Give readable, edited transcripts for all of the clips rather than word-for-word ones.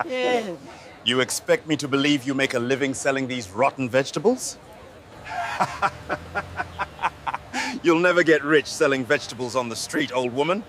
Yeah. You expect me to believe you make a living selling these rotten vegetables? You'll never get rich selling vegetables on the street, old woman.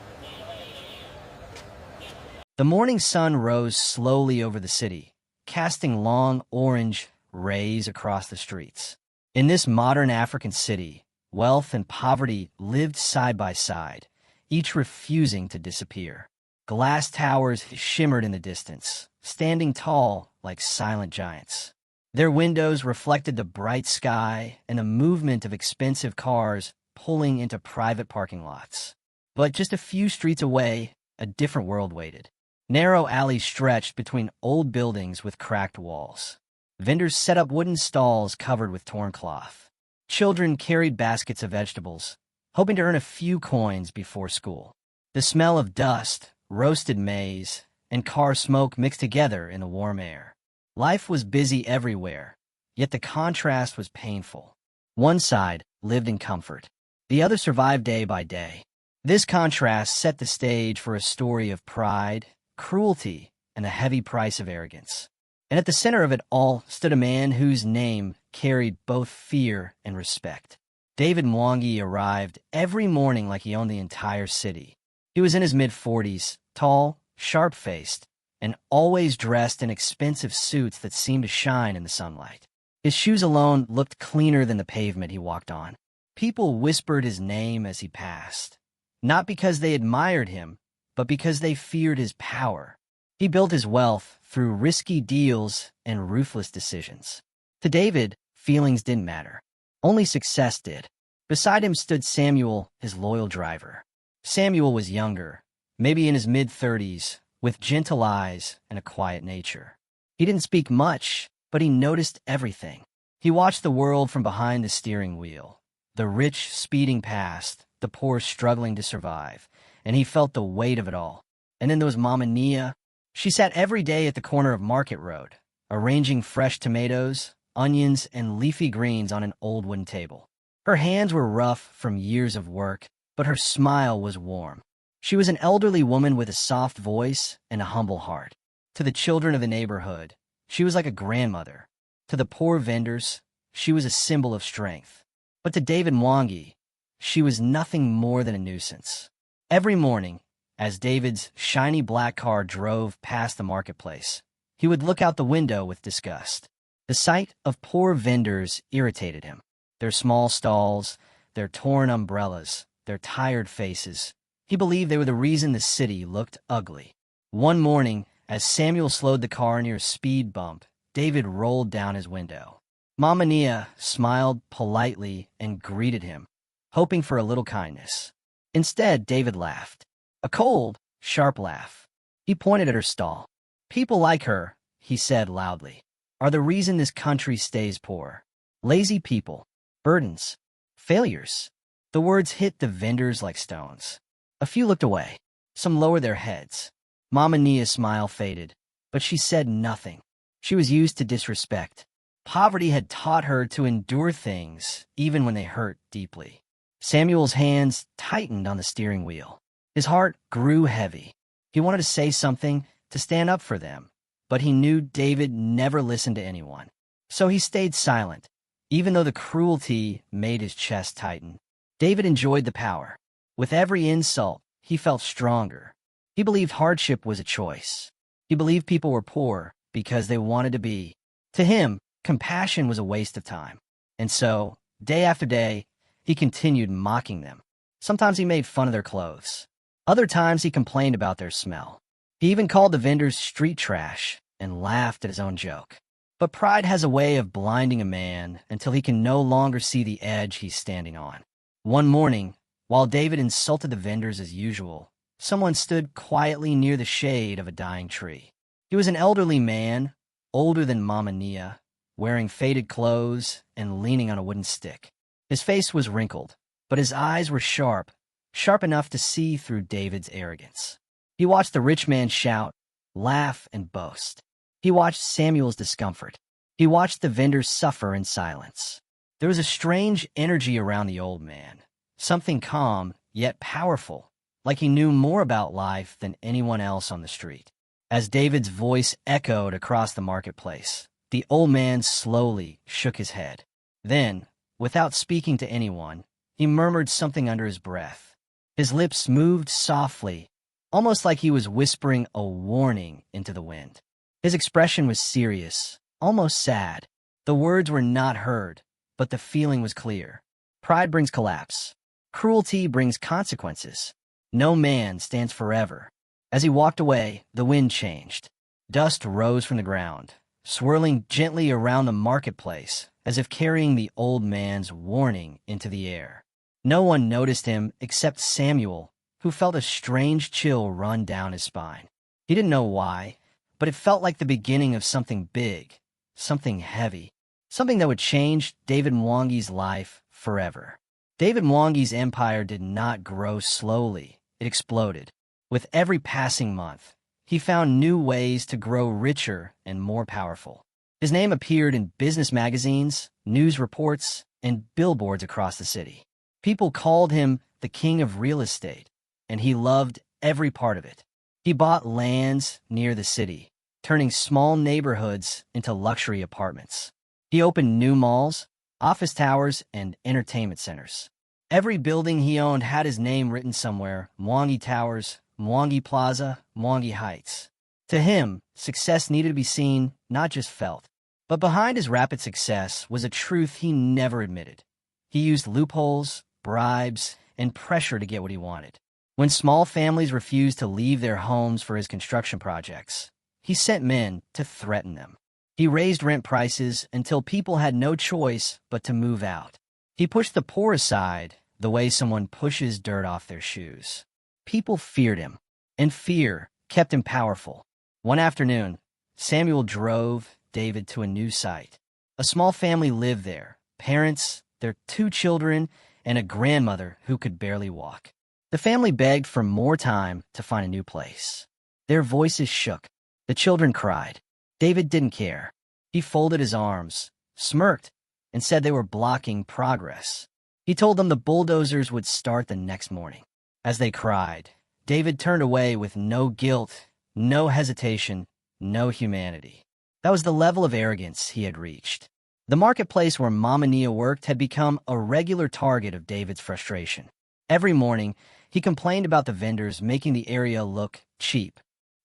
The morning sun rose slowly over the city, casting long orange rays across the streets. In this modern African city, wealth and poverty lived side by side, each refusing to disappear. Glass towers shimmered in the distance, standing tall like silent giants. Their windows reflected the bright sky and the movement of expensive cars pulling into private parking lots. But just a few streets away, a different world waited. Narrow alleys stretched between old buildings with cracked walls. Vendors set up wooden stalls covered with torn cloth. Children carried baskets of vegetables, hoping to earn a few coins before school. The smell of dust, roasted maize, and car smoke mixed together in the warm air. Life was busy everywhere, yet the contrast was painful. One side lived in comfort. The other survived day by day. This contrast set the stage for a story of pride, cruelty, and the heavy price of arrogance. And at the center of it all stood a man whose name carried both fear and respect. David Mwangi arrived every morning like he owned the entire city. He was in his mid-40s, tall, sharp-faced, and always dressed in expensive suits that seemed to shine in the sunlight. His shoes alone looked cleaner than the pavement he walked on. People whispered his name as he passed, not because they admired him, but because they feared his power. He built his wealth through risky deals and ruthless decisions. To David, feelings didn't matter. Only success did. Beside him stood Samuel, his loyal driver. Samuel was younger, maybe in his mid-30s, with gentle eyes and a quiet nature. He didn't speak much, but he noticed everything. He watched the world from behind the steering wheel, the rich speeding past, the poor struggling to survive, and he felt the weight of it all. And then there was Mama Nia. She sat every day at the corner of Market Road, arranging fresh tomatoes, onions, and leafy greens on an old wooden table. Her hands were rough from years of work, but her smile was warm. She was an elderly woman with a soft voice and a humble heart. To the children of the neighborhood, she was like a grandmother. To the poor vendors, she was a symbol of strength. But to David Mwangi, she was nothing more than a nuisance. Every morning, as David's shiny black car drove past the marketplace, he would look out the window with disgust. The sight of poor vendors irritated him. Their small stalls, their torn umbrellas, their tired faces. He believed they were the reason the city looked ugly. One morning, as Samuel slowed the car near a speed bump, David rolled down his window. Mama Nia smiled politely and greeted him, hoping for a little kindness. Instead, David laughed. A cold, sharp laugh. He pointed at her stall. People like her, he said loudly, are the reason this country stays poor. Lazy people, burdens, failures. The words hit the vendors like stones. A few looked away. Some lowered their heads. Mama Nia's smile faded, but she said nothing. She was used to disrespect. Poverty had taught her to endure things, even when they hurt deeply. Samuel's hands tightened on the steering wheel. His heart grew heavy. He wanted to say something, to stand up for them, but he knew David never listened to anyone. So he stayed silent, even though the cruelty made his chest tighten. David enjoyed the power. With every insult, he felt stronger. He believed hardship was a choice. He believed people were poor because they wanted to be. To him, compassion was a waste of time. And so, day after day, he continued mocking them. Sometimes he made fun of their clothes. Other times he complained about their smell. He even called the vendors street trash and laughed at his own joke. But pride has a way of blinding a man until he can no longer see the edge he's standing on. One morning, while David insulted the vendors as usual, someone stood quietly near the shade of a dying tree. He was an elderly man, older than Mama Nia, wearing faded clothes and leaning on a wooden stick. His face was wrinkled, but his eyes were sharp, sharp enough to see through David's arrogance. He watched the rich man shout, laugh, and boast. He watched Samuel's discomfort. He watched the vendors suffer in silence. There was a strange energy around the old man, something calm, yet powerful, like he knew more about life than anyone else on the street. As David's voice echoed across the marketplace, the old man slowly shook his head. Then, without speaking to anyone, he murmured something under his breath. His lips moved softly, almost like he was whispering a warning into the wind. His expression was serious, almost sad. The words were not heard, but the feeling was clear. Pride brings collapse. Cruelty brings consequences. No man stands forever. As he walked away, the wind changed. Dust rose from the ground, swirling gently around the marketplace, as if carrying the old man's warning into the air. No one noticed him except Samuel, who felt a strange chill run down his spine. He didn't know why, but it felt like the beginning of something big, something heavy, something that would change David Mwangi's life forever. David Mwangi's empire did not grow slowly. It exploded. With every passing month, he found new ways to grow richer and more powerful. His name appeared in business magazines, news reports, and billboards across the city. People called him the king of real estate, and he loved every part of it. He bought lands near the city, turning small neighborhoods into luxury apartments. He opened new malls, office towers, and entertainment centers. Every building he owned had his name written somewhere: Mwangi Towers, Mwangi Plaza, Mwangi Heights. To him, success needed to be seen, not just felt. But behind his rapid success was a truth he never admitted. He used loopholes, bribes, and pressure to get what he wanted. When small families refused to leave their homes for his construction projects, he sent men to threaten them. He raised rent prices until people had no choice but to move out. He pushed the poor aside the way someone pushes dirt off their shoes. People feared him, and fear kept him powerful. One afternoon, Samuel drove David to a new site. A small family lived there: parents, their 2 children, and a grandmother who could barely walk. The family begged for more time to find a new place. Their voices shook. The children cried. David didn't care. He folded his arms, smirked, and said they were blocking progress. He told them the bulldozers would start the next morning. As they cried, David turned away with no guilt, no hesitation, no humanity. That was the level of arrogance he had reached. The marketplace where Mama Nia worked had become a regular target of David's frustration. Every morning, he complained about the vendors making the area look cheap.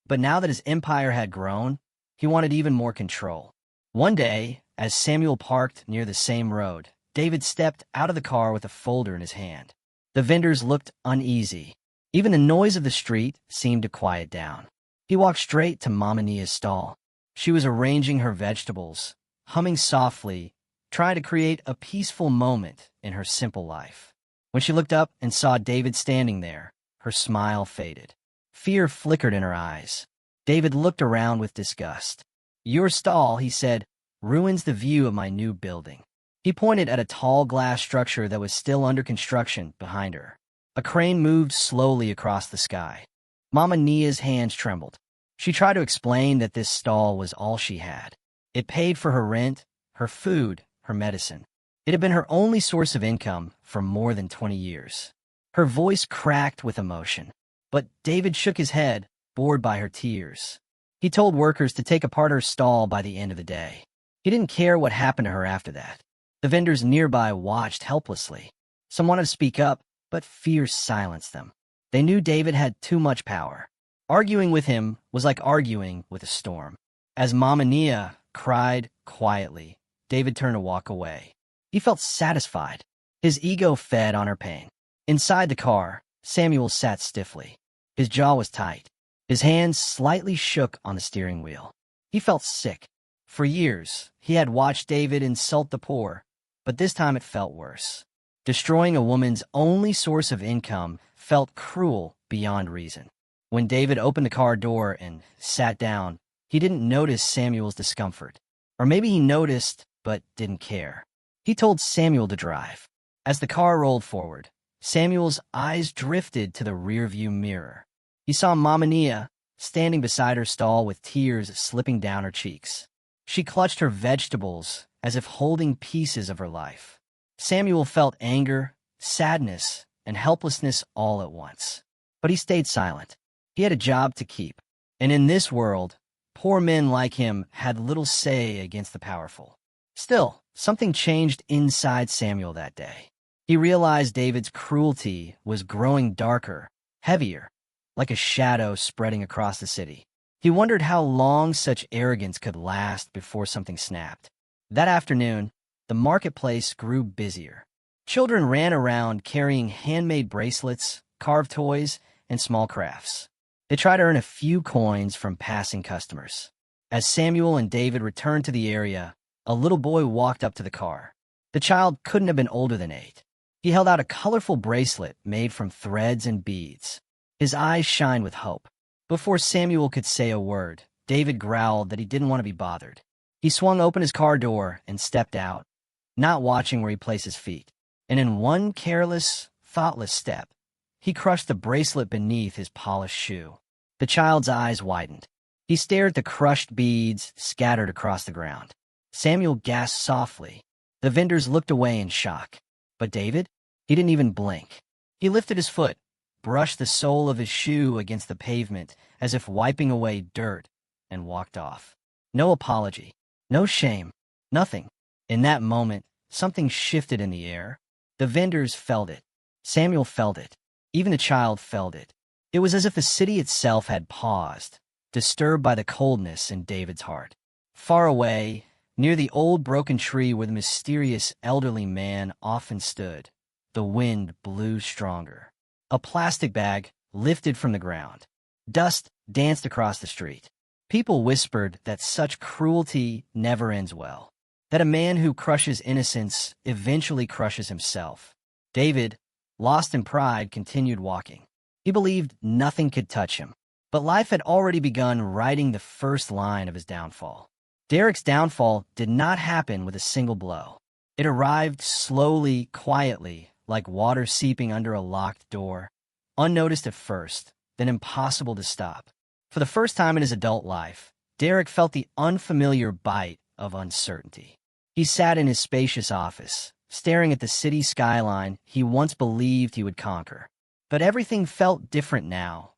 But now that his empire had grown, he wanted even more control. One day, as Samuel parked near the same road, David stepped out of the car with a folder in his hand. The vendors looked uneasy. Even the noise of the street seemed to quiet down. He walked straight to Mama Nia's stall. She was arranging her vegetables, humming softly, trying to create a peaceful moment in her simple life. When she looked up and saw David standing there, her smile faded. Fear flickered in her eyes. David looked around with disgust. "Your stall," he said, "ruins the view of my new building." He pointed at a tall glass structure that was still under construction behind her. A crane moved slowly across the sky. Mama Nia's hands trembled. She tried to explain that this stall was all she had. It paid for her rent, her food, her medicine. It had been her only source of income for more than 20 years. Her voice cracked with emotion. But David shook his head, bored by her tears. He told workers to take apart her stall by the end of the day. He didn't care what happened to her after that. The vendors nearby watched helplessly. Some wanted to speak up, but fear silenced them. They knew David had too much power. Arguing with him was like arguing with a storm. As Mama Nia cried quietly, David turned to walk away. He felt satisfied. His ego fed on her pain. Inside the car, Samuel sat stiffly. His jaw was tight. His hands slightly shook on the steering wheel. He felt sick. For years, he had watched David insult the poor, but this time it felt worse. Destroying a woman's only source of income felt cruel beyond reason. When David opened the car door and sat down, he didn't notice Samuel's discomfort. Or maybe he noticed, but didn't care. He told Samuel to drive. As the car rolled forward, Samuel's eyes drifted to the rearview mirror. He saw Mama Nia standing beside her stall with tears slipping down her cheeks. She clutched her vegetables as if holding pieces of her life. Samuel felt anger, sadness, and helplessness all at once. But he stayed silent. He had a job to keep. And in this world, poor men like him had little say against the powerful. Still, something changed inside Samuel that day. He realized David's cruelty was growing darker, heavier, like a shadow spreading across the city. He wondered how long such arrogance could last before something snapped. That afternoon, the marketplace grew busier. Children ran around carrying handmade bracelets, carved toys, and small crafts. They tried to earn a few coins from passing customers. As Samuel and David returned to the area, a little boy walked up to the car. The child couldn't have been older than 8. He held out a colorful bracelet made from threads and beads. His eyes shined with hope. Before Samuel could say a word, David growled that he didn't want to be bothered. He swung open his car door and stepped out, not watching where he placed his feet. And in one careless, thoughtless step, he crushed the bracelet beneath his polished shoe. The child's eyes widened. He stared at the crushed beads scattered across the ground. Samuel gasped softly. The vendors looked away in shock. But David? He didn't even blink. He lifted his foot, brushed the sole of his shoe against the pavement as if wiping away dirt, and walked off. No apology, no shame, nothing. In that moment, something shifted in the air. The vendors felt it. Samuel felt it. Even the child felt it. It was as if the city itself had paused, disturbed by the coldness in David's heart. Far away, near the old broken tree where the mysterious elderly man often stood, the wind blew stronger. A plastic bag lifted from the ground. Dust danced across the street. People whispered that such cruelty never ends well, that a man who crushes innocence eventually crushes himself. David, lost in pride, continued walking. He believed nothing could touch him, but life had already begun writing the first line of his downfall. Derek's downfall did not happen with a single blow. It arrived slowly, quietly, like water seeping under a locked door, unnoticed at first, then impossible to stop. For the first time in his adult life, Derek felt the unfamiliar bite of uncertainty. He sat in his spacious office, staring at the city skyline he once believed he would conquer. But everything felt different now.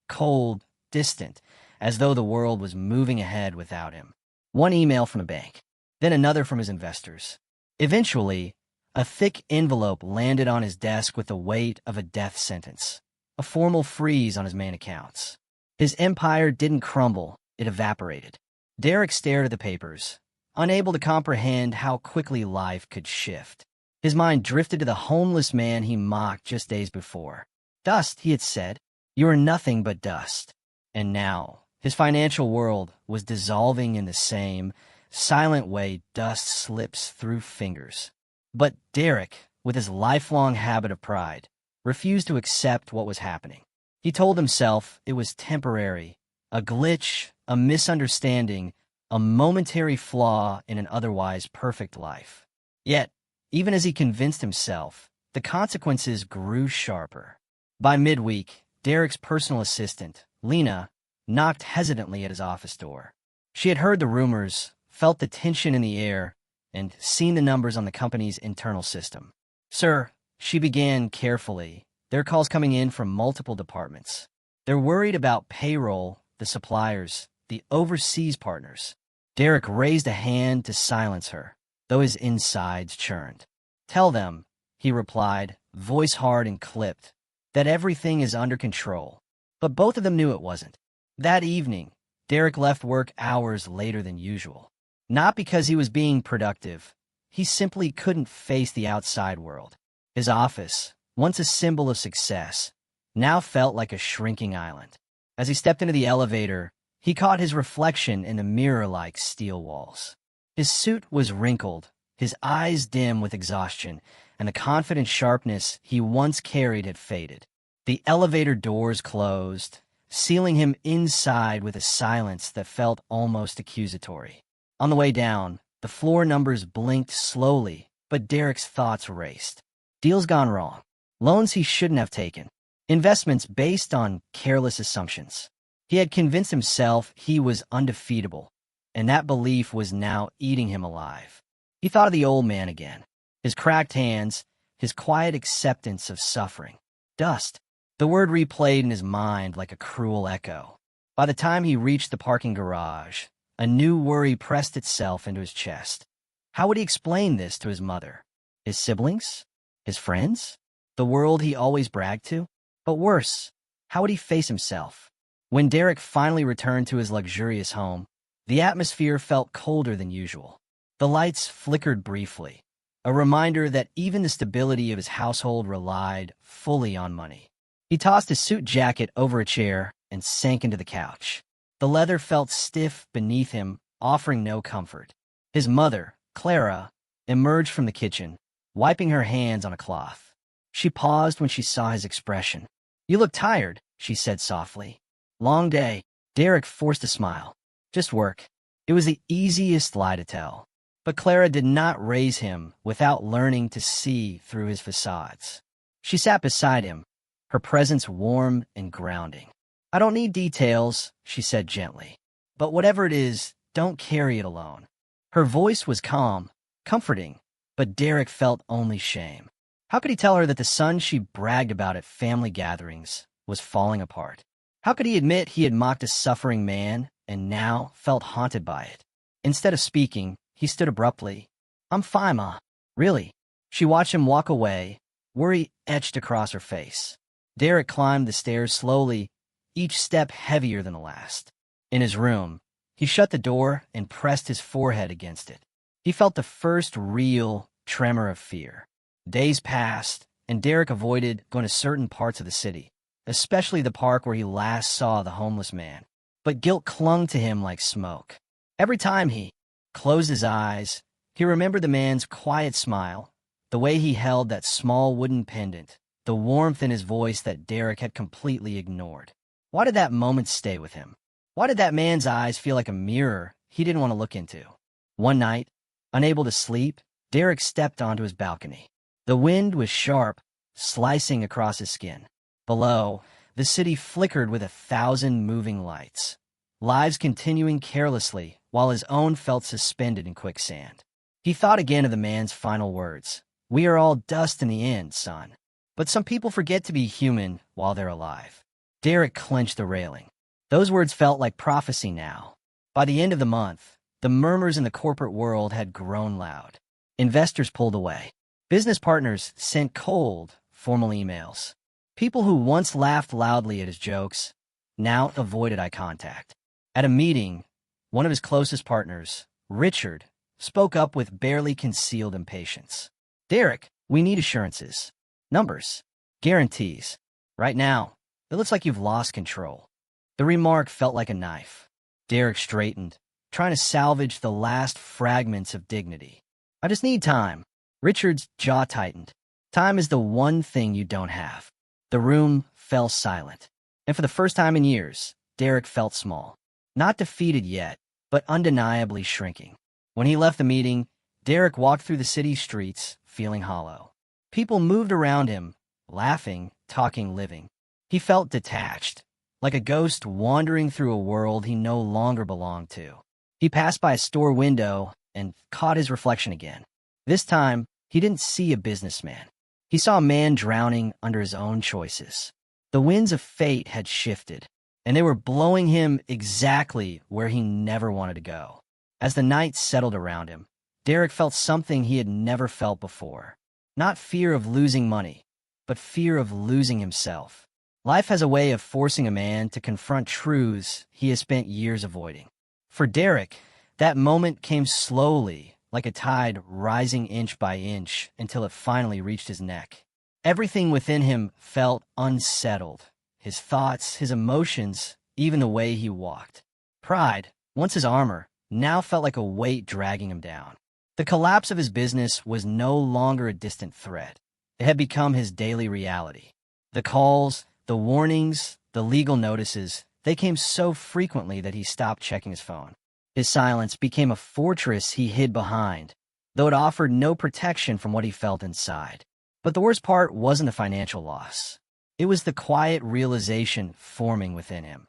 Cold, distant, as though the world was moving ahead without him. One email from a bank, then another from his investors. Eventually, a thick envelope landed on his desk with the weight of a death sentence, a formal freeze on his main accounts. His empire didn't crumble, it evaporated. Derek stared at the papers, unable to comprehend how quickly life could shift. His mind drifted to the homeless man he mocked just days before. Dust, he had said. You are nothing but dust. And now, his financial world was dissolving in the same silent way dust slips through fingers. But Derek, with his lifelong habit of pride, refused to accept what was happening. He told himself it was temporary, a glitch, a misunderstanding, a momentary flaw in an otherwise perfect life. Yet, even as he convinced himself, the consequences grew sharper. By midweek, Derek's personal assistant, Lena, knocked hesitantly at his office door. She had heard the rumors, felt the tension in the air, and seen the numbers on the company's internal system. Sir, she began carefully. There are calls coming in from multiple departments. They're worried about payroll, the suppliers, the overseas partners. Derek raised a hand to silence her, though his insides churned. Tell them, he replied, voice hard and clipped, that everything is under control. But both of them knew it wasn't. That evening, Derek left work hours later than usual. Not because he was being productive. He simply couldn't face the outside world. His office, once a symbol of success, now felt like a shrinking island. As he stepped into the elevator, he caught his reflection in the mirror-like steel walls. His suit was wrinkled, his eyes dim with exhaustion, and the confident sharpness he once carried had faded. The elevator doors closed, sealing him inside with a silence that felt almost accusatory. On the way down, the floor numbers blinked slowly, but Derek's thoughts raced. Deals gone wrong. Loans he shouldn't have taken. Investments based on careless assumptions. He had convinced himself he was undefeatable, and that belief was now eating him alive. He thought of the old man again, his cracked hands, his quiet acceptance of suffering. Dust. The word replayed in his mind like a cruel echo. By the time he reached the parking garage, a new worry pressed itself into his chest. How would he explain this to his mother? His siblings? His friends? The world he always bragged to? But worse, how would he face himself? When Derek finally returned to his luxurious home, the atmosphere felt colder than usual. The lights flickered briefly, a reminder that even the stability of his household relied fully on money. He tossed his suit jacket over a chair and sank into the couch. The leather felt stiff beneath him, offering no comfort. His mother, Clara, emerged from the kitchen, wiping her hands on a cloth. She paused when she saw his expression. "You look tired," she said softly. "Long day." Derek forced a smile. "Just work." It was the easiest lie to tell. But Clara did not raise him without learning to see through his facades. She sat beside him, her presence warm and grounding. "I don't need details," she said gently. "But whatever it is, don't carry it alone." Her voice was calm, comforting, but Derek felt only shame. How could he tell her that the son she bragged about at family gatherings was falling apart? How could he admit he had mocked a suffering man and now felt haunted by it? Instead of speaking, he stood abruptly. "I'm fine, Ma." "Really?" She watched him walk away, worry etched across her face. Derek climbed the stairs slowly, each step heavier than the last. In his room, he shut the door and pressed his forehead against it. He felt the first real tremor of fear. Days passed, and Derek avoided going to certain parts of the city, especially the park where he last saw the homeless man. But guilt clung to him like smoke. Every time he closed his eyes, he remembered the man's quiet smile, the way he held that small wooden pendant, the warmth in his voice that Derek had completely ignored. Why did that moment stay with him? Why did that man's eyes feel like a mirror he didn't want to look into? One night, unable to sleep, Derek stepped onto his balcony. The wind was sharp, slicing across his skin. Below, the city flickered with 1,000 moving lights, lives continuing carelessly while his own felt suspended in quicksand. He thought again of the man's final words. "We are all dust in the end, son." But some people forget to be human while they're alive. Derek clenched the railing. Those words felt like prophecy now. By the end of the month, the murmurs in the corporate world had grown loud. Investors pulled away. Business partners sent cold, formal emails. People who once laughed loudly at his jokes now avoided eye contact. At a meeting, one of his closest partners, Richard, spoke up with barely concealed impatience. "Derek, we need assurances. Numbers. Guarantees. Right now, it looks like you've lost control." The remark felt like a knife. Derek straightened, trying to salvage the last fragments of dignity. "I just need time." Richard's jaw tightened. "Time is the one thing you don't have." The room fell silent. And for the first time in years, Derek felt small. Not defeated yet, but undeniably shrinking. When he left the meeting, Derek walked through the city streets, feeling hollow. People moved around him, laughing, talking, living. He felt detached, like a ghost wandering through a world he no longer belonged to. He passed by a store window and caught his reflection again. This time, he didn't see a businessman. He saw a man drowning under his own choices. The winds of fate had shifted, and they were blowing him exactly where he never wanted to go. As the night settled around him, Derek felt something he had never felt before. Not fear of losing money, but fear of losing himself. Life has a way of forcing a man to confront truths he has spent years avoiding. For Derek, that moment came slowly, like a tide rising inch by inch until it finally reached his neck. Everything within him felt unsettled. His thoughts, his emotions, even the way he walked. Pride, once his armor, now felt like a weight dragging him down. The collapse of his business was no longer a distant threat. It had become his daily reality. The calls, the warnings, the legal notices, they came so frequently that he stopped checking his phone. His silence became a fortress he hid behind, though it offered no protection from what he felt inside. But the worst part wasn't the financial loss. It was the quiet realization forming within him.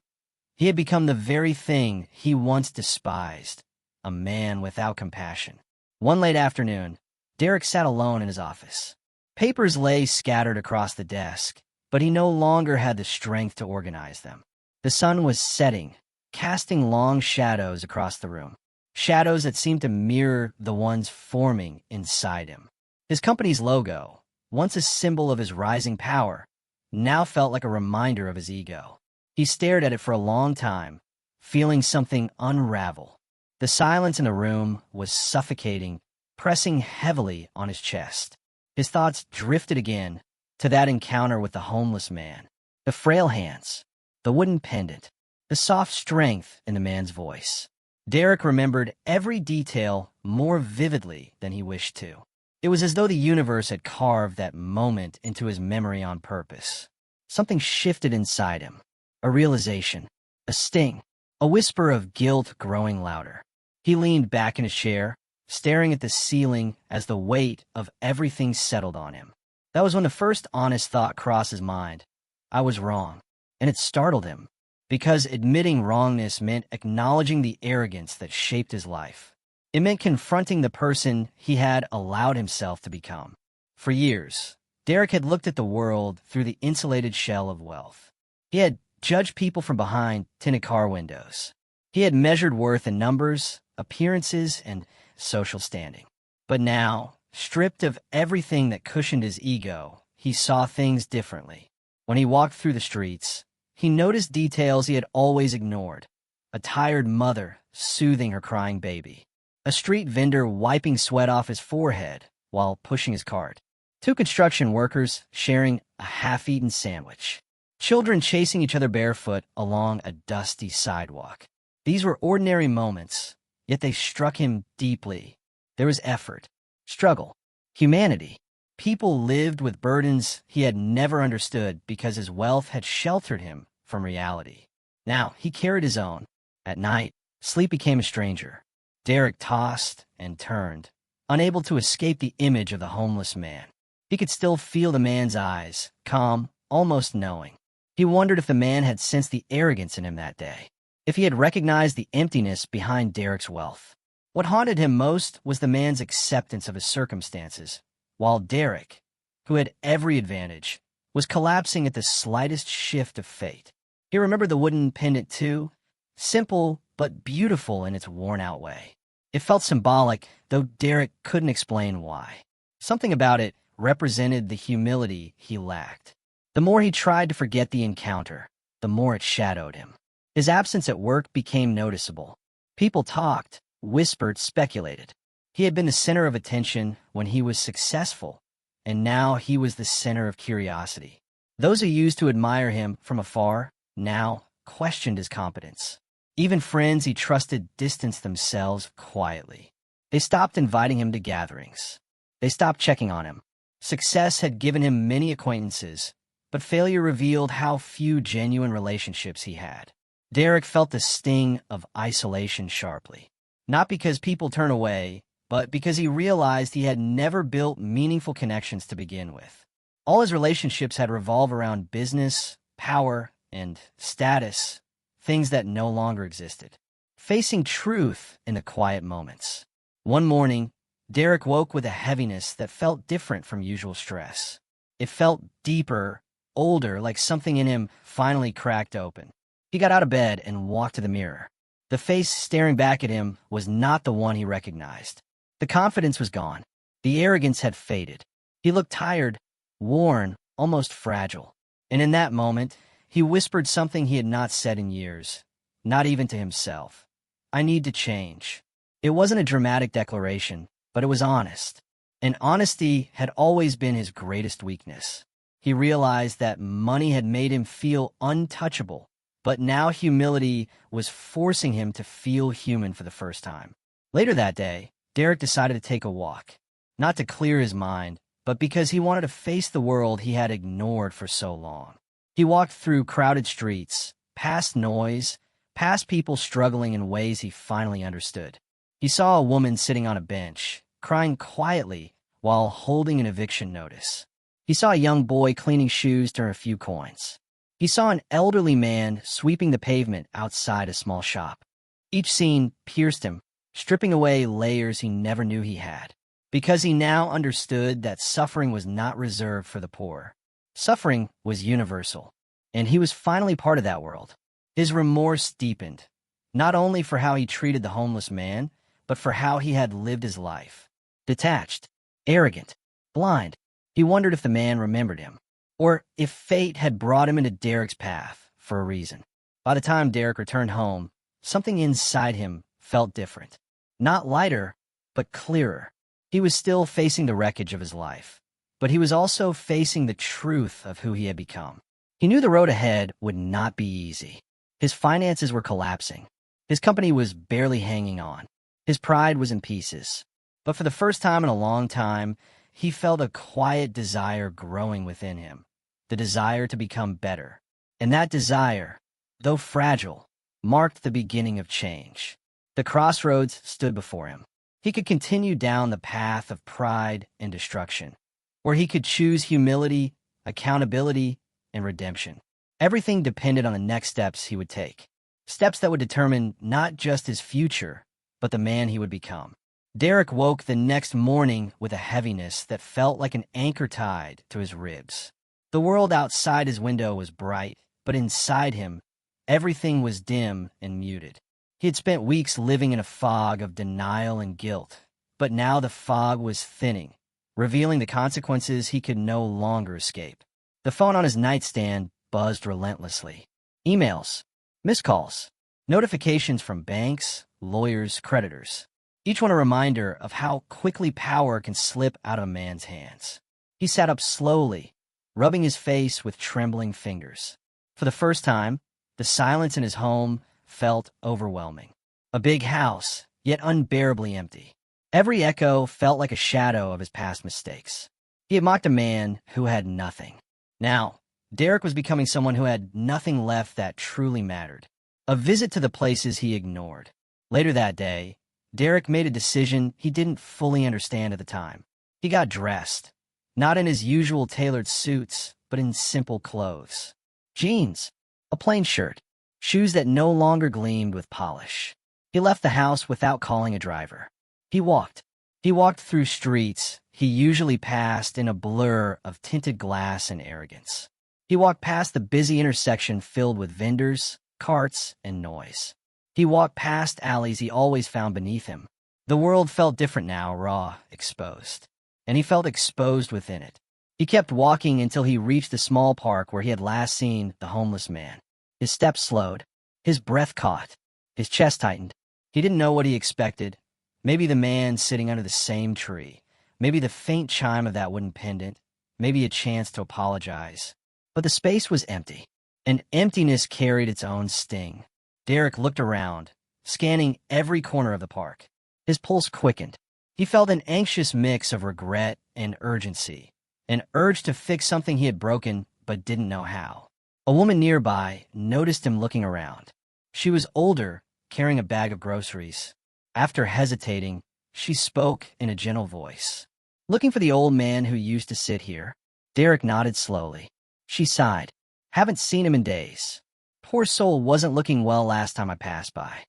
He had become the very thing he once despised, a man without compassion. One late afternoon, Derek sat alone in his office. Papers lay scattered across the desk, but he no longer had the strength to organize them. The sun was setting, casting long shadows across the room, shadows that seemed to mirror the ones forming inside him. His company's logo, once a symbol of his rising power, now felt like a reminder of his ego. He stared at it for a long time, feeling something unravel. The silence in the room was suffocating, pressing heavily on his chest. His thoughts drifted again to that encounter with the homeless man. The frail hands, the wooden pendant, the soft strength in the man's voice. Derek remembered every detail more vividly than he wished to. It was as though the universe had carved that moment into his memory on purpose. Something shifted inside him. A realization, a sting, a whisper of guilt growing louder. He leaned back in his chair, staring at the ceiling as the weight of everything settled on him. That was when the first honest thought crossed his mind. I was wrong. And it startled him, because admitting wrongness meant acknowledging the arrogance that shaped his life. It meant confronting the person he had allowed himself to become. For years, Derek had looked at the world through the insulated shell of wealth. He had judged people from behind tinted car windows. He had measured worth in numbers, appearances, and social standing. But now, stripped of everything that cushioned his ego, he saw things differently. When he walked through the streets, he noticed details he had always ignored. A tired mother soothing her crying baby. A street vendor wiping sweat off his forehead while pushing his cart. Two construction workers sharing a half-eaten sandwich. Children chasing each other barefoot along a dusty sidewalk. These were ordinary moments, yet they struck him deeply. There was effort, struggle, humanity. People lived with burdens he had never understood because his wealth had sheltered him from reality. Now he carried his own. At night, sleep became a stranger. Derek tossed and turned, unable to escape the image of the homeless man. He could still feel the man's eyes, calm, almost knowing. He wondered if the man had sensed the arrogance in him that day, if he had recognized the emptiness behind Derek's wealth. What haunted him most was the man's acceptance of his circumstances, while Derek, who had every advantage, was collapsing at the slightest shift of fate. He remembered the wooden pendant too, simple but beautiful in its worn-out way. It felt symbolic, though Derek couldn't explain why. Something about it represented the humility he lacked. The more he tried to forget the encounter, the more it shadowed him. His absence at work became noticeable. People talked, whispered, speculated. He had been the center of attention when he was successful, and now he was the center of curiosity. Those who used to admire him from afar now questioned his competence. Even friends he trusted distanced themselves quietly. They stopped inviting him to gatherings. They stopped checking on him. Success had given him many acquaintances, but failure revealed how few genuine relationships he had. Derek felt the sting of isolation sharply. Not because people turn away, but because he realized he had never built meaningful connections to begin with. All his relationships had revolved around business, power, and status, things that no longer existed. Facing truth in the quiet moments. One morning, Derek woke with a heaviness that felt different from usual stress. It felt deeper, older, like something in him finally cracked open. He got out of bed and walked to the mirror. The face staring back at him was not the one he recognized. The confidence was gone. The arrogance had faded. He looked tired, worn, almost fragile. And in that moment, he whispered something he had not said in years, not even to himself. I need to change. It wasn't a dramatic declaration, but it was honest. And honesty had always been his greatest weakness. He realized that money had made him feel untouchable, but now humility was forcing him to feel human for the first time. Later that day, Derek decided to take a walk, not to clear his mind, but because he wanted to face the world he had ignored for so long. He walked through crowded streets, past noise, past people struggling in ways he finally understood. He saw a woman sitting on a bench, crying quietly while holding an eviction notice. He saw a young boy cleaning shoes to earn a few coins. He saw an elderly man sweeping the pavement outside a small shop. Each scene pierced him, stripping away layers he never knew he had, because he now understood that suffering was not reserved for the poor. Suffering was universal, and he was finally part of that world. His remorse deepened, not only for how he treated the homeless man, but for how he had lived his life. Detached, arrogant, blind, he wondered if the man remembered him, or if fate had brought him into Derek's path for a reason. By the time Derek returned home, something inside him felt different. Not lighter, but clearer. He was still facing the wreckage of his life, but he was also facing the truth of who he had become. He knew the road ahead would not be easy. His finances were collapsing. His company was barely hanging on. His pride was in pieces. But for the first time in a long time, he felt a quiet desire growing within him, the desire to become better. And that desire, though fragile, marked the beginning of change. The crossroads stood before him. He could continue down the path of pride and destruction, where he could choose humility, accountability, and redemption. Everything depended on the next steps he would take, steps that would determine not just his future, but the man he would become. Derek woke the next morning with a heaviness that felt like an anchor tied to his ribs. The world outside his window was bright, but inside him, everything was dim and muted. He had spent weeks living in a fog of denial and guilt, but now the fog was thinning, revealing the consequences he could no longer escape. The phone on his nightstand buzzed relentlessly. Emails, missed calls, notifications from banks, lawyers, creditors. Each one a reminder of how quickly power can slip out of a man's hands. He sat up slowly, rubbing his face with trembling fingers. For the first time, the silence in his home felt overwhelming. A big house, yet unbearably empty. Every echo felt like a shadow of his past mistakes. He had mocked a man who had nothing. Now, Derek was becoming someone who had nothing left that truly mattered. A visit to the places he ignored. Later that day, Derek made a decision he didn't fully understand at the time. He got dressed, not in his usual tailored suits, but in simple clothes. Jeans, a plain shirt, shoes that no longer gleamed with polish. He left the house without calling a driver. He walked. He walked through streets he usually passed in a blur of tinted glass and arrogance. He walked past the busy intersection filled with vendors, carts, and noise. He walked past alleys he always found beneath him. The world felt different now, raw, exposed. And he felt exposed within it. He kept walking until he reached the small park where he had last seen the homeless man. His steps slowed. His breath caught. His chest tightened. He didn't know what he expected. Maybe the man sitting under the same tree. Maybe the faint chime of that wooden pendant. Maybe a chance to apologize. But the space was empty. And emptiness carried its own sting. Derek looked around, scanning every corner of the park. His pulse quickened. He felt an anxious mix of regret and urgency, an urge to fix something he had broken but didn't know how. A woman nearby noticed him looking around. She was older, carrying a bag of groceries. After hesitating, she spoke in a gentle voice. "Looking for the old man who used to sit here?" Derek nodded slowly. She sighed. "Haven't seen him in days. Poor soul wasn't looking well last time I passed by."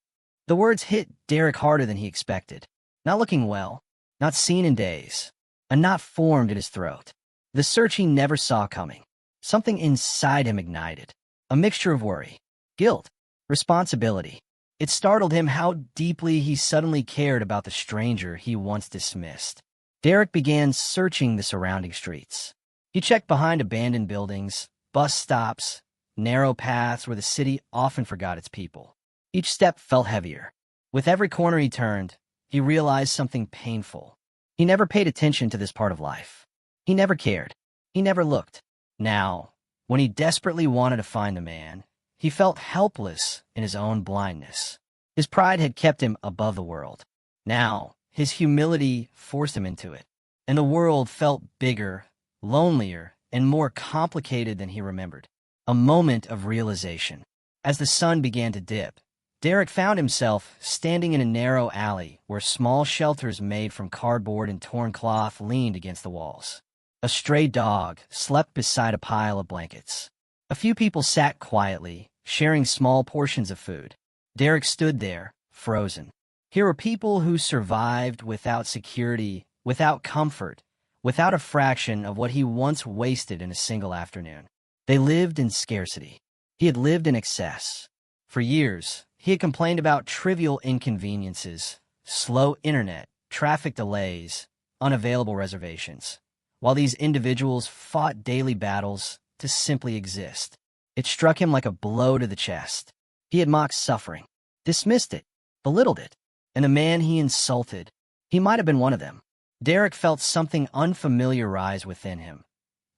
The words hit Derek harder than he expected. Not looking well, not seen in days. A knot formed in his throat. The search he never saw coming. Something inside him ignited. A mixture of worry, guilt, responsibility. It startled him how deeply he suddenly cared about the stranger he once dismissed. Derek began searching the surrounding streets. He checked behind abandoned buildings, bus stops, narrow paths where the city often forgot its people. Each step felt heavier. With every corner he turned, he realized something painful. He never paid attention to this part of life. He never cared. He never looked. Now, when he desperately wanted to find the man, he felt helpless in his own blindness. His pride had kept him above the world. Now, his humility forced him into it, and the world felt bigger, lonelier, and more complicated than he remembered. A moment of realization. As the sun began to dip, Derek found himself standing in a narrow alley where small shelters made from cardboard and torn cloth leaned against the walls. A stray dog slept beside a pile of blankets. A few people sat quietly, sharing small portions of food. Derek stood there, frozen. Here were people who survived without security, without comfort, without a fraction of what he once wasted in a single afternoon. They lived in scarcity. He had lived in excess. For years, he had complained about trivial inconveniences, slow internet, traffic delays, unavailable reservations, while these individuals fought daily battles to simply exist. It struck him like a blow to the chest. He had mocked suffering, dismissed it, belittled it, and the man he insulted, he might have been one of them. Derek felt something unfamiliar rise within him.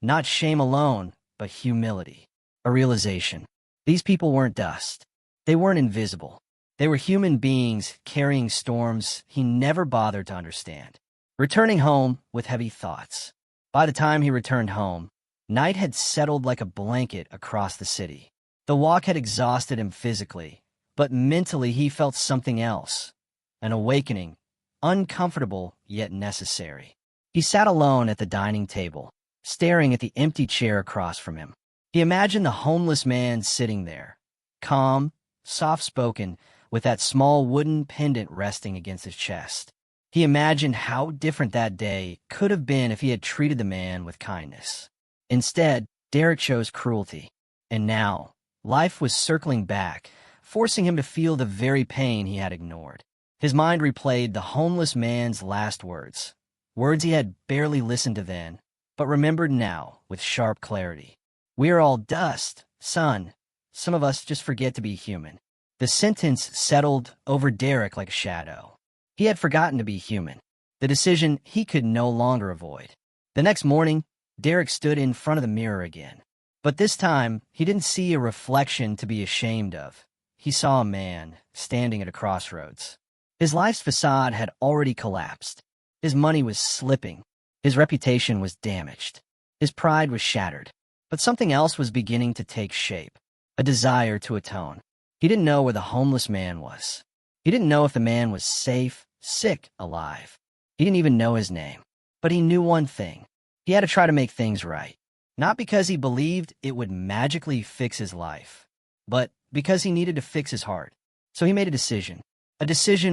Not shame alone, but humility. A realization. These people weren't dust. They weren't invisible. They were human beings carrying storms he never bothered to understand. Returning home with heavy thoughts. By the time he returned home, night had settled like a blanket across the city. The walk had exhausted him physically, but mentally he felt something else. An awakening, uncomfortable yet necessary. He sat alone at the dining table, staring at the empty chair across from him. He imagined the homeless man sitting there, calm, soft-spoken, with that small wooden pendant resting against his chest. He imagined how different that day could have been if he had treated the man with kindness. Instead, Derek chose cruelty. And now, life was circling back, forcing him to feel the very pain he had ignored. His mind replayed the homeless man's last words, words he had barely listened to then, but remembered now with sharp clarity. "We are all dust, son. Some of us just forget to be human." The sentence settled over Derek like a shadow. He had forgotten to be human, the decision he could no longer avoid. The next morning, Derek stood in front of the mirror again. But this time, he didn't see a reflection to be ashamed of. He saw a man standing at a crossroads. His life's facade had already collapsed. His money was slipping. His reputation was damaged. His pride was shattered. But something else was beginning to take shape, a desire to atone. He didn't know where the homeless man was. He didn't know if the man was safe, sick, alive. He didn't even know his name. But he knew one thing. He had to try to make things right. Not because he believed it would magically fix his life, but because he needed to fix his heart. So he made a decision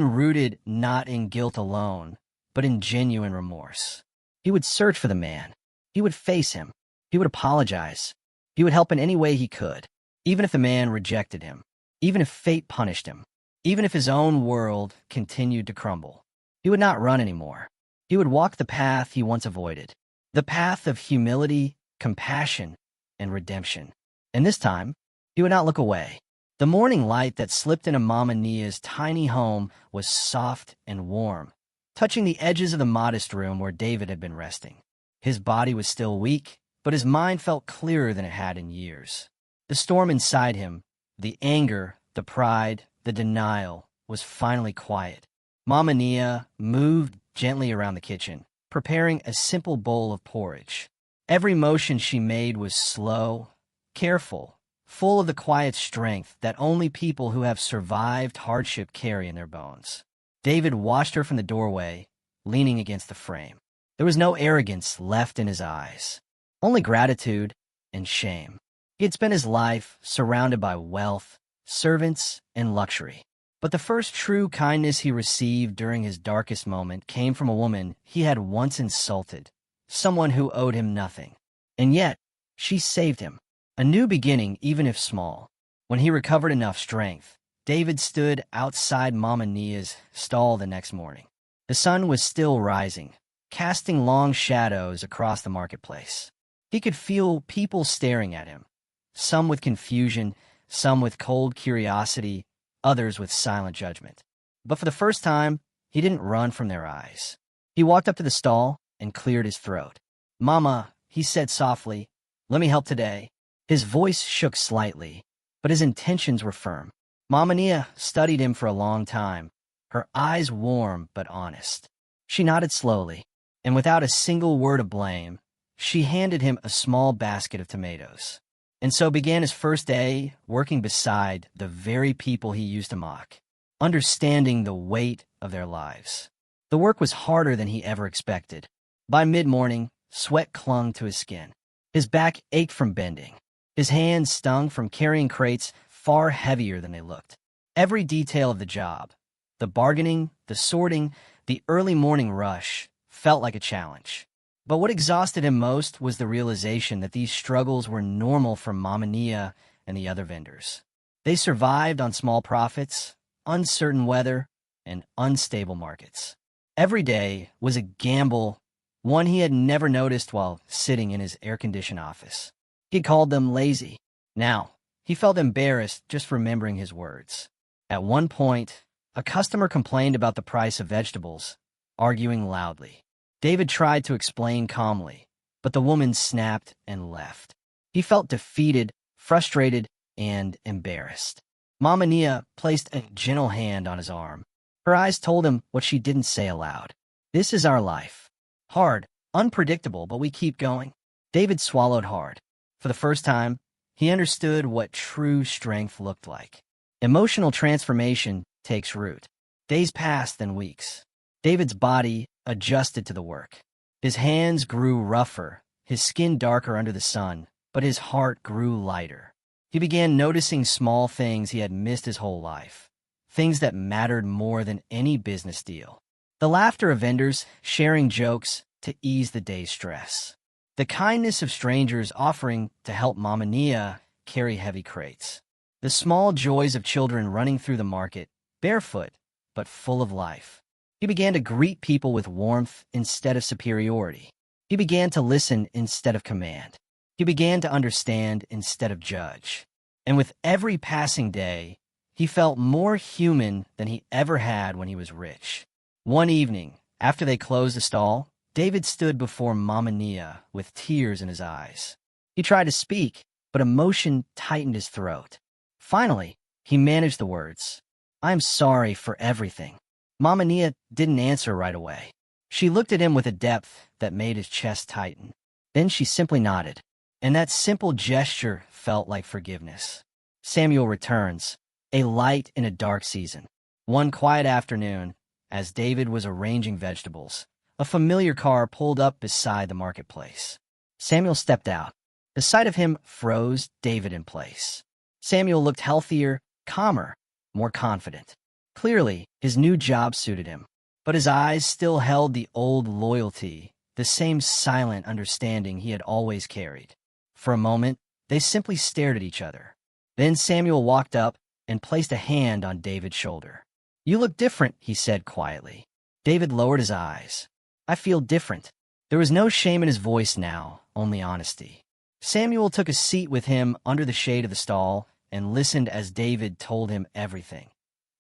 rooted not in guilt alone, but in genuine remorse. He would search for the man. He would face him. He would apologize. He would help in any way he could, even if the man rejected him, even if fate punished him, even if his own world continued to crumble. He would not run anymore. He would walk the path he once avoided, the path of humility, compassion, and redemption. And this time, he would not look away. The morning light that slipped into Mama Nia's tiny home was soft and warm, touching the edges of the modest room where David had been resting. His body was still weak, but his mind felt clearer than it had in years. The storm inside him, the anger, the pride, the denial, was finally quiet. Mama Nia moved gently around the kitchen, preparing a simple bowl of porridge. Every motion she made was slow, careful, full of the quiet strength that only people who have survived hardship carry in their bones. David watched her from the doorway, leaning against the frame. There was no arrogance left in his eyes, only gratitude and shame. He had spent his life surrounded by wealth, servants, and luxury. But the first true kindness he received during his darkest moment came from a woman he had once insulted, someone who owed him nothing. And yet, she saved him. A new beginning, even if small. When he recovered enough strength, David stood outside Mama Nia's stall the next morning. The sun was still rising, casting long shadows across the marketplace. He could feel people staring at him, some with confusion, some with cold curiosity, others with silent judgment. But for the first time, he didn't run from their eyes. He walked up to the stall and cleared his throat. "Mama," he said softly, "let me help today." His voice shook slightly, but his intentions were firm. Mama Nia studied him for a long time, her eyes warm but honest. She nodded slowly, and without a single word of blame, she handed him a small basket of tomatoes. And so began his first day working beside the very people he used to mock, understanding the weight of their lives. The work was harder than he ever expected. By mid-morning, sweat clung to his skin. His back ached from bending. His hands stung from carrying crates far heavier than they looked. Every detail of the job, the bargaining, the sorting, the early morning rush, felt like a challenge. But what exhausted him most was the realization that these struggles were normal for Mama Nia and the other vendors. They survived on small profits, uncertain weather, and unstable markets. Every day was a gamble, one he had never noticed while sitting in his air-conditioned office. He called them lazy. Now, he felt embarrassed just remembering his words. At one point, a customer complained about the price of vegetables, arguing loudly. David tried to explain calmly, but the woman snapped and left. He felt defeated, frustrated, and embarrassed. Mama Nia placed a gentle hand on his arm. Her eyes told him what she didn't say aloud. This is our life. Hard, unpredictable, but we keep going. David swallowed hard. For the first time, he understood what true strength looked like. Emotional transformation takes root. Days passed, then weeks. David's body adjusted to the work. His hands grew rougher, his skin darker under the sun, but his heart grew lighter. He began noticing small things he had missed his whole life, things that mattered more than any business deal. The laughter of vendors sharing jokes to ease the day's stress. The kindness of strangers offering to help Mama Nia carry heavy crates. The small joys of children running through the market, barefoot, but full of life. He began to greet people with warmth instead of superiority. He began to listen instead of command. He began to understand instead of judge. And with every passing day, he felt more human than he ever had when he was rich. One evening, after they closed the stall, David stood before Mama Nia with tears in his eyes. He tried to speak, but emotion tightened his throat. Finally, he managed the words, "I am sorry for everything." Mama Nia didn't answer right away. She looked at him with a depth that made his chest tighten. Then she simply nodded, and that simple gesture felt like forgiveness. Samuel returns, a light in a dark season. One quiet afternoon, as David was arranging vegetables, a familiar car pulled up beside the marketplace. Samuel stepped out. The sight of him froze David in place. Samuel looked healthier, calmer, more confident. Clearly, his new job suited him, but his eyes still held the old loyalty, the same silent understanding he had always carried. For a moment, they simply stared at each other. Then Samuel walked up and placed a hand on David's shoulder. "You look different," he said quietly. David lowered his eyes. "I feel different." There was no shame in his voice now, only honesty. Samuel took a seat with him under the shade of the stall and listened as David told him everything.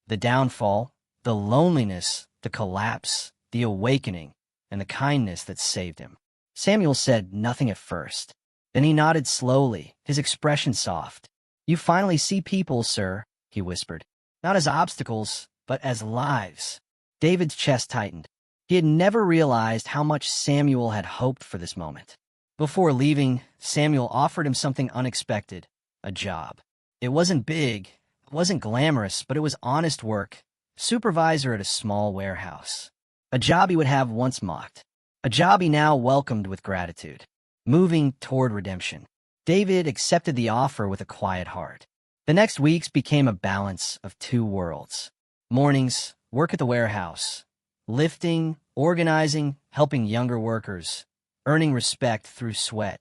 The downfall, the loneliness, the collapse, the awakening, and the kindness that saved him. Samuel said nothing at first. Then he nodded slowly, his expression soft. "You finally see people, sir," he whispered. "Not as obstacles, but as lives." David's chest tightened. He had never realized how much Samuel had hoped for this moment. Before leaving, Samuel offered him something unexpected, a job. It wasn't big, it wasn't glamorous, but it was honest work, supervisor at a small warehouse. A job he would have once mocked. A job he now welcomed with gratitude. Moving toward redemption. David accepted the offer with a quiet heart. The next weeks became a balance of two worlds. Mornings, work at the warehouse. Lifting, organizing, helping younger workers. Earning respect through sweat,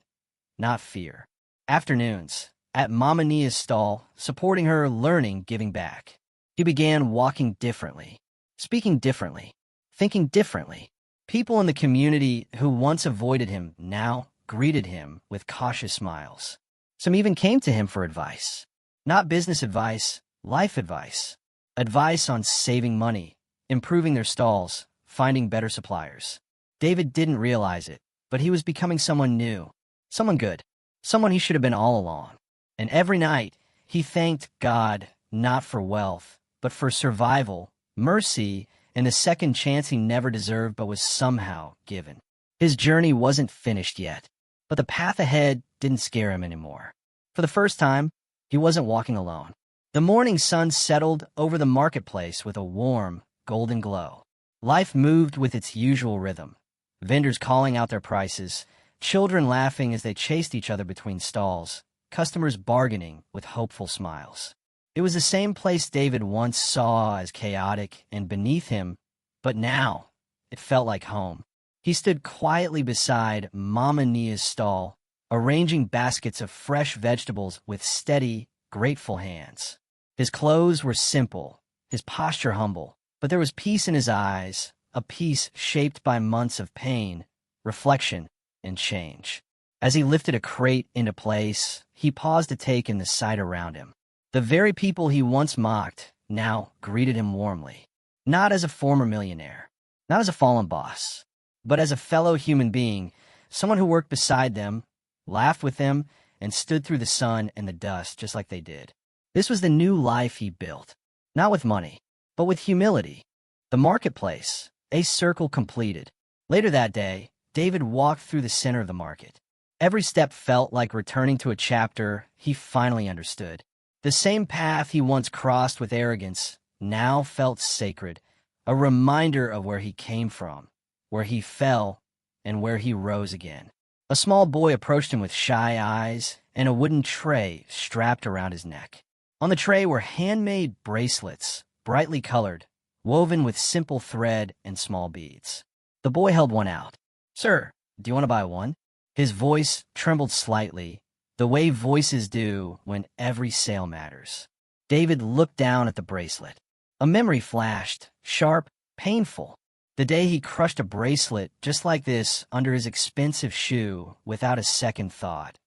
not fear. Afternoons, at Mama Nia's stall, supporting her, learning, giving back. He began walking differently, speaking differently, thinking differently. People in the community who once avoided him now greeted him with cautious smiles. Some even came to him for advice. Not business advice, life advice. Advice on saving money, improving their stalls, finding better suppliers. David didn't realize it, but he was becoming someone new, someone good, someone he should have been all along. And every night, he thanked God not for wealth, but for survival, mercy, and a second chance he never deserved but was somehow given. His journey wasn't finished yet, but the path ahead didn't scare him anymore. For the first time, he wasn't walking alone. The morning sun settled over the marketplace with a warm, golden glow. Life moved with its usual rhythm. Vendors calling out their prices, children laughing as they chased each other between stalls, customers bargaining with hopeful smiles. It was the same place David once saw as chaotic and beneath him, but now it felt like home. He stood quietly beside Mama Nia's stall, arranging baskets of fresh vegetables with steady, grateful hands. His clothes were simple, his posture humble, but there was peace in his eyes, a peace shaped by months of pain, reflection, and change. As he lifted a crate into place, he paused to take in the sight around him. The very people he once mocked now greeted him warmly, not as a former millionaire, not as a fallen boss, but as a fellow human being, someone who worked beside them, laughed with them, and stood through the sun and the dust just like they did. This was the new life he built, not with money, but with humility. The marketplace, a circle completed. Later that day, David walked through the center of the market. Every step felt like returning to a chapter he finally understood. The same path he once crossed with arrogance now felt sacred, a reminder of where he came from, where he fell, and where he rose again. A small boy approached him with shy eyes and a wooden tray strapped around his neck. On the tray were handmade bracelets, brightly colored, woven with simple thread and small beads. The boy held one out. "Sir, do you want to buy one?" His voice trembled slightly, the way voices do when every sale matters. David looked down at the bracelet. A memory flashed, sharp, painful. The day he crushed a bracelet just like this under his expensive shoe without a second thought,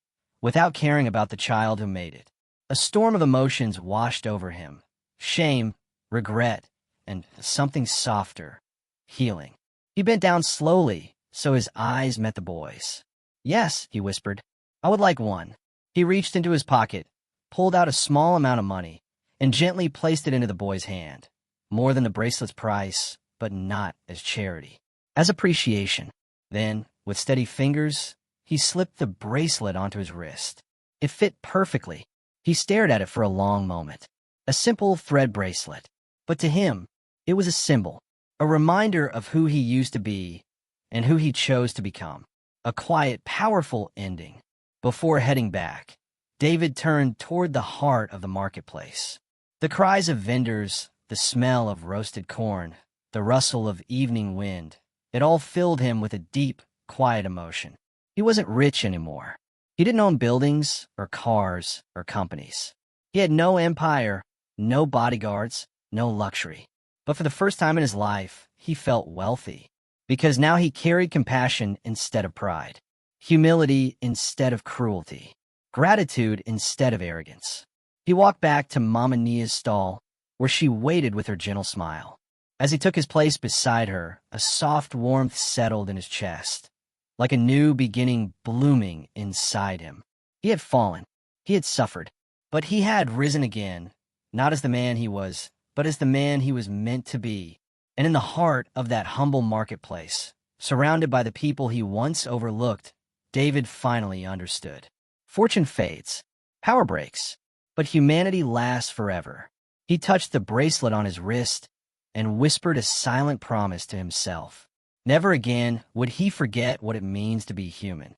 without caring about the child who made it. A storm of emotions washed over him. Shame, regret, and something softer, healing. He bent down slowly, so his eyes met the boy's. "Yes," he whispered, "I would like one." He reached into his pocket, pulled out a small amount of money, and gently placed it into the boy's hand. More than the bracelet's price, but not as charity, as appreciation. Then, with steady fingers, he slipped the bracelet onto his wrist. It fit perfectly. He stared at it for a long moment. A simple thread bracelet. But to him, it was a symbol, a reminder of who he used to be and who he chose to become. A quiet, powerful ending. Before heading back, David turned toward the heart of the marketplace. The cries of vendors, the smell of roasted corn, the rustle of evening wind, it all filled him with a deep, quiet emotion. He wasn't rich anymore. He didn't own buildings or cars or companies. He had no empire, no bodyguards, no luxury. But for the first time in his life, he felt wealthy, because now he carried compassion instead of pride, humility instead of cruelty, gratitude instead of arrogance. He walked back to Mama Nia's stall, where she waited with her gentle smile. As he took his place beside her, a soft warmth settled in his chest, like a new beginning blooming inside him. He had fallen, he had suffered, but he had risen again, not as the man he was, but as the man he was meant to be. And in the heart of that humble marketplace, surrounded by the people he once overlooked, David finally understood. Fortune fades, power breaks, but humanity lasts forever. He touched the bracelet on his wrist and whispered a silent promise to himself. Never again would he forget what it means to be human.